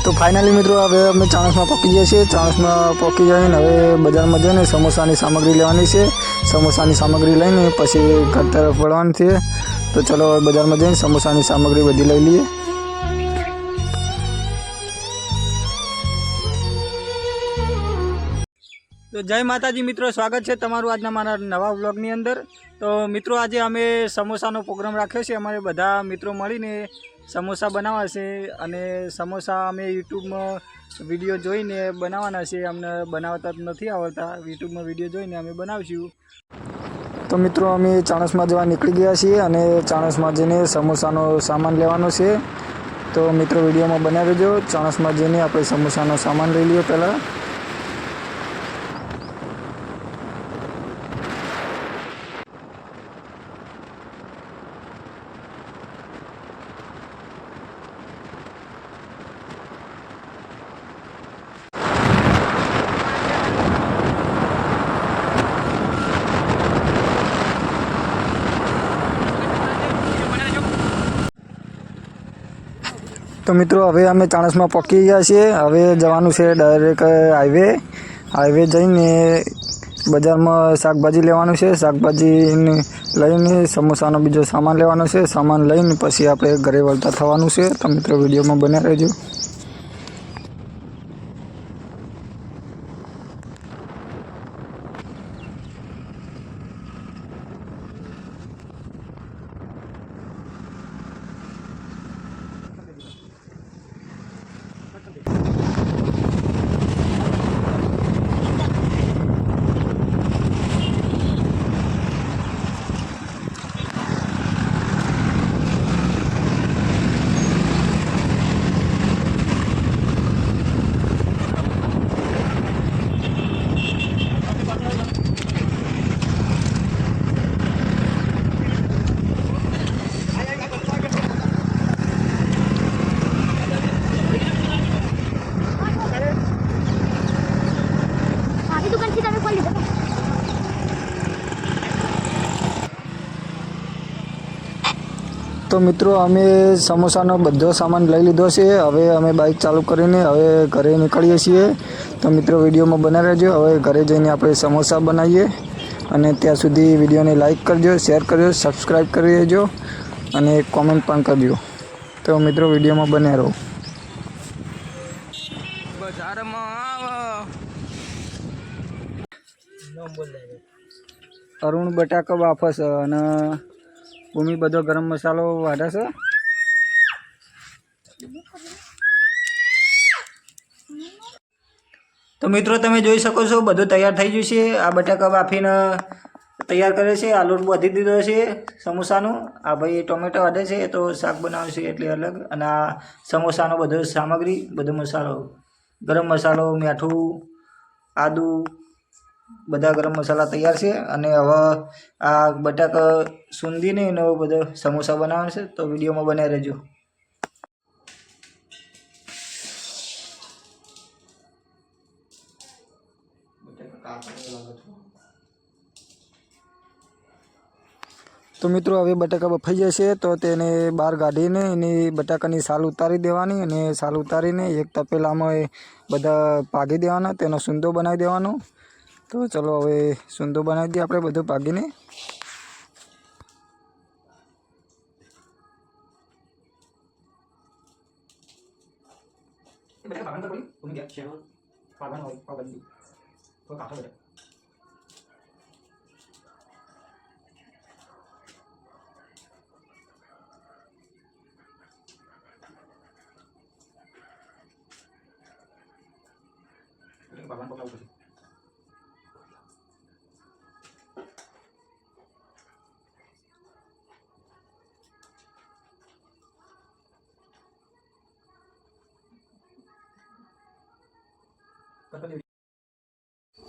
तो फाइनली मित्रों हवे अमे चाणस में पकी जाए छे। चाणस में पकी जाए हवे बजार में जईने समोसा सामग्री लेवानी छे। समोसा सामग्री लईने पछी घर तरफ वळवानुं छे। तो चलो बजार में जईने समोसा सामग्री बधी लई लीए। तो जय माताजी मित्रों, स्वागत है तमारुं आजना मारा नवा व्लॉगनी अंदर। तो मित्रों आज अमे समोसानो प्रोग्राम राख्यो छे। अमारे बधा मित्रों मळीने समोसा बनावा छे अने समोसा अमे यूट्यूब में विडियो जोईने बनावाना छे। अमने बनावता नथी आवडता, यूट्यूब में विडियो जोईने अमे बनावशुं। तो मित्रों अमे चाणस में जवा निकળી ગયા છીએ અને ચાણસ में जईने समोसानो सामान लेवानो छे। तो मित्रों विडियो में बने रहेजो। चाणस में जईने आपणे समोसानो सामान लई लीए। पहेला तो मित्रों हवे अमे चाणस में पहुंची गया छे। हवे जवानुं छे डायरेक्ट हाईवे जईने बजार में शाकभाजी लेवानुं छे। शाकभाजी लईने समोसानो बीजो सामान लेवानो छे। सामान लईने पछी आपणे घरे वळता थवानुं छे। तो मित्रों विडियो में बने रहेजो। तो मित्रों अमे समोसानो बधो सामान लई लीधो छे। हवे अमे बाइक चालू करीने हवे घरे निकळीए छीए। तो मित्रों विडियो में बने रहेजो। हवे घरे जईने आपणे समोसा बनावीए अने त्यां सुधी विडियो ने लाइक करजो, शेर करजो, सब्सक्राइब करी देजो अने कॉमेंट पण करजो। तो मित्रों विडियो में बने रहो। बजार में अरुण बटाका वापस अने भूमि बधो गरम मसालो वाढे छे। तो मित्रों तमे जोई शको छो बधुं तैयार थई गयुं छे। आ बटाका बाफीने तैयार करे छे। आ लोट बांधी दीधो छे समोसानो। आ भाई टोमेटो वाढे छे तो शाक बनावे छे એટલે अलग। અને આ સમોસાનો બધો સામગ્રી બધો મસાલો ગરમ મસાલો મીઠું આદુ બધા ગરમ મસાલા તૈયાર છે। અને હવે આ બટાકા સુંદીને એનો બધો સમોસા બનાવવાનો છે। તો વિડીયોમાં બને રહેજો। तो मित्रों हवे बटाका बफाई जशे तो तेने बहार काढीने एनी बटाकानी साल उतारी देवानी अने साल उतारीने एक तपेलामां बधा पागी देवाना, तेनो सूंदो बनावी देवानो। तो चलो हवे सूंदो बनावी दीए आपणे बधुं पागीने।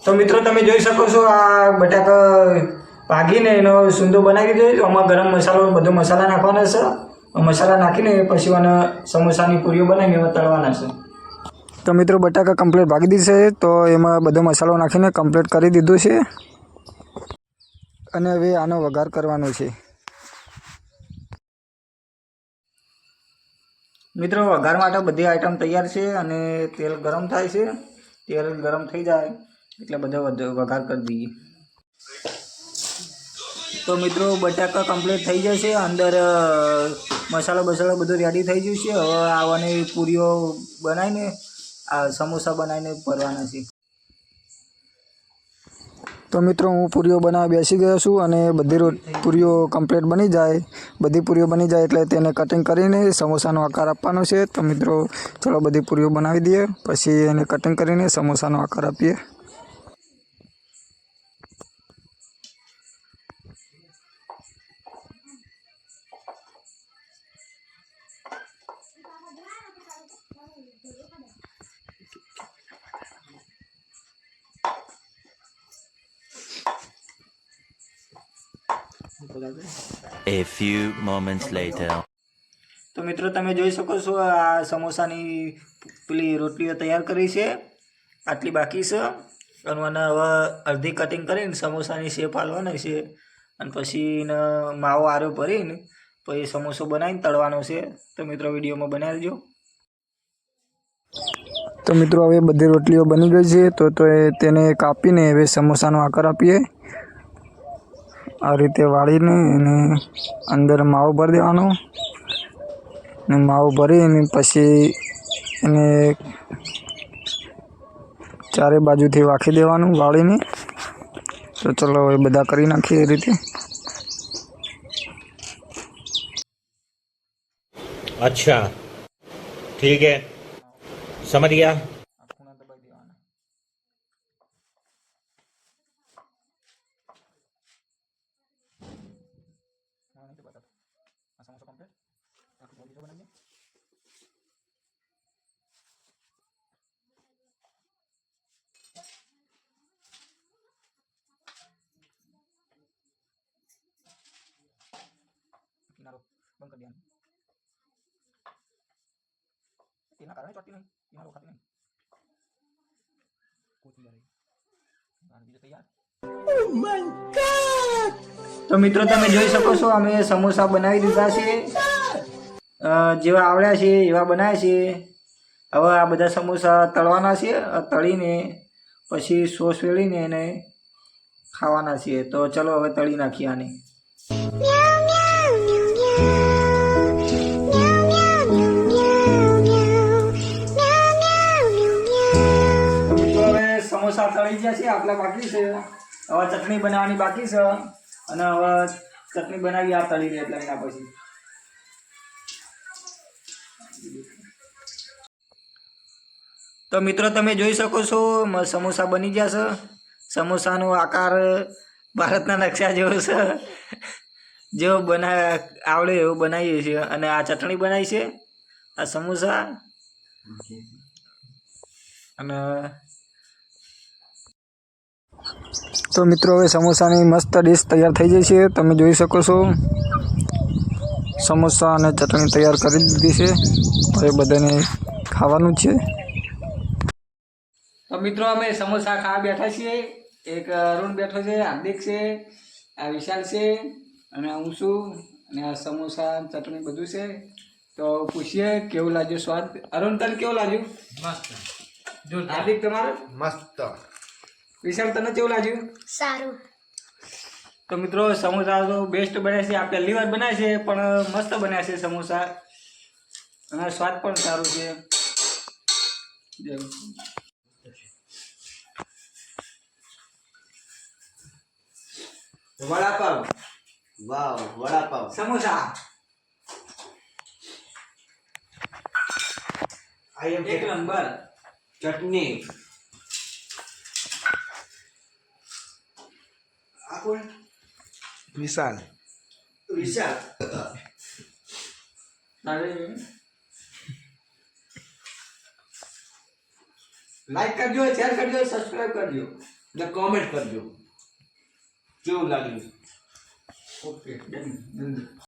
तो मित्रों तमे जोई शको छो आ बटाका पागीने एनो सूंदो बनावी दीधो। आमां गरम मसालो बधो मसाला नाखवाना छे। मसाला नाखीने पछी आने समोसानी पूरीओ बनावीने एमां तळवाना छे। तो मित्रों बटाका कम्प्लीट भागी दी छे। तो एमां बधो मसालो नाखीने कम्प्लीट करी दीधो छे अने हवे आनो वघार करवानो छे। મિત્રો વઘાર માટે બધી આઈટમ તૈયાર છે અને તેલ ગરમ થાય છે. તેલ ગરમ થઈ જાય એટલે બધો વઘાર કરી દઈએ. તો મિત્રો બટાકા કમ્પ્લીટ થઈ જશે, અંદર મસાલો બસાલો બધું રેડી થઈ ગયું છે. હવે આવવાની પૂરીઓ બનાવીને આ સમોસા બનાવીને ભરવાના છે. તો મિત્રો હું પૂરીઓ બનાવવા બેસી ગયો છું અને બધી પૂરીઓ કમ્પ્લીટ બની જાય, બધી પૂરીઓ બની જાય એટલે તેને કટિંગ કરીને સમોસાનો આકાર આપવાનો છે. તો મિત્રો ચલો બધી પૂરીઓ બનાવી દઈએ, પછી એને કટિંગ કરીને સમોસાનો આકાર આપીએ. A few moments later. તો મિત્રો તમે જોઈ શકો છો આ સમોસાની પેલી રોટલીઓ તૈયાર કરી છે. આટલી બાકી છે અને હવે અડધી કટિંગ કરીને સમોસાની શેપ આલવાની છે અને પછી માવો આરો ભરીને પછી સમોસો બનાવીને તળવાનો છે. તો મિત્રો વિડીયોમાં બનાવી દેજો. તો મિત્રો હવે બધી રોટલીઓ બની ગઈ છે. તો તેને કાપીને હવે સમોસાનો આકાર આપીએ. આ રીતે વાળીને એને અંદર માવો ભરી દેવાનો ને માવો ભરીને પછી એને ચારે બાજુથી વાખી દેવાનું વાળીને. તો ચલો હવે બધા કરી નાખીએ એ રીતે. अच्छा ठीक है, समझ गया. બંધ કરી દેવાનું. તેના કારણે ચોટી નહીં, કિનારો ખાતી નહીં. તો મિત્રો તમે જોઈ શકો છો અમે સમોસા બનાવી દીધા છે. જેવા આવડ્યા છે એવા બનાવ્યા છે. હવે આ બધા સમોસા તળવાના છે. તળીને પછી સોસ વેળીને એને ખાવાના છે. તો ચલો હવે તળી નાખીએ આને. સમોસા તળી ગયા છે, આટલા બાકી છે. હવે ચટણી બનાવવાની બાકી છે અને હવે ચટણી બનાવી આ તળી દે એટલે એના પછી. તો મિત્રો તમે જોઈ શકો છો સમોસા બની ગયા છે. સમોસાનો આકાર ભારતના નકશા જેવો છે. જેવો આવડે એવું બનાવીએ છીએ. અને આ ચટણી બનાવી છે, આ સમોસા અને તો મિત્રો હવે સમોસાની મસ્ત ડીશ તૈયાર થઈ જાય છે. તમે જોઈ શકો છો સમોસા અને ચટણી તૈયાર કરી દીધી છે. હવે બધાને ખાવાનું છે. તો મિત્રો અમે સમોસા ખાવા બેઠા છીએ. એક અરુણ બેઠો છે, હાર્દિક છે, આ વિશાલ છે અને હું છું. અને આ સમોસા ચટણી બધું છે. તો પૂછીએ કેવું લાગ્યું સ્વાદ. અરુણ તને કેવું લાગ્યું? મસ્ત. હાર્દિક તમારે? મસ્ત. વિશાલ તને કેવું લાગ્યું? સારું. તો મિત્રો સમોસા તો બેસ્ટ બન્યા છે. આ પહેલી વાર બનાવ્યા છે પણ મસ્ત બન્યા છે સમોસા અને સ્વાદ પણ સારું છે. વડાપાવ. વાવ, વડાપાવ. સમોસા એક નંબર. ચટણી. આ કોણ? विशाल. વિશાલ. લાઈક કરજો, શેર કરજો, સબસ્ક્રાઇબ કરજો ને કોમેન્ટ કરજો કેવું લાગ્યું. Okay done.